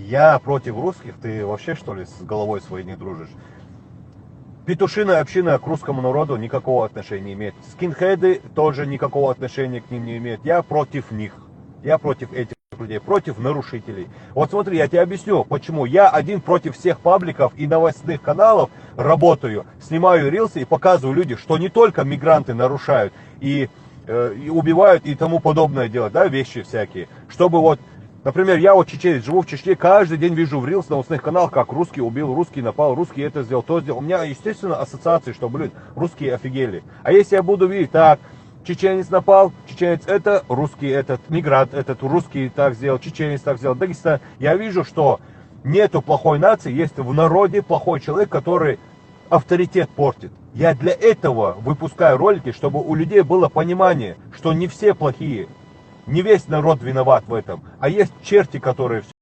Я против русских? Ты вообще, что ли, с головой своей не дружишь? Петушиная община к русскому народу никакого отношения не имеет. Скинхеды тоже никакого отношения к ним не имеют. Я против них. Я против этих людей, против нарушителей. Вот смотри, я тебе объясню, почему. Я один против всех пабликов и новостных каналов работаю, снимаю рилсы и показываю людям, что не только мигранты нарушают и убивают и тому подобное делать, да, вещи всякие. Чтобы вот, например, я вот чеченец, живу в Чечне, каждый день вижу в рилс новостных каналах, как русский убил, русский напал, русский это сделал, то сделал. У меня, естественно, ассоциации, что, блин, русские офигели. А если я буду видеть, так, чеченец напал, чеченец это, русский этот, мигрант этот, русский так сделал, чеченец так сделал, Дагестан. Я вижу, что нету плохой нации, есть в народе плохой человек, который авторитет портит. Я для этого выпускаю ролики, чтобы у людей было понимание, что не все плохие, не весь народ виноват в этом, а есть черти, которые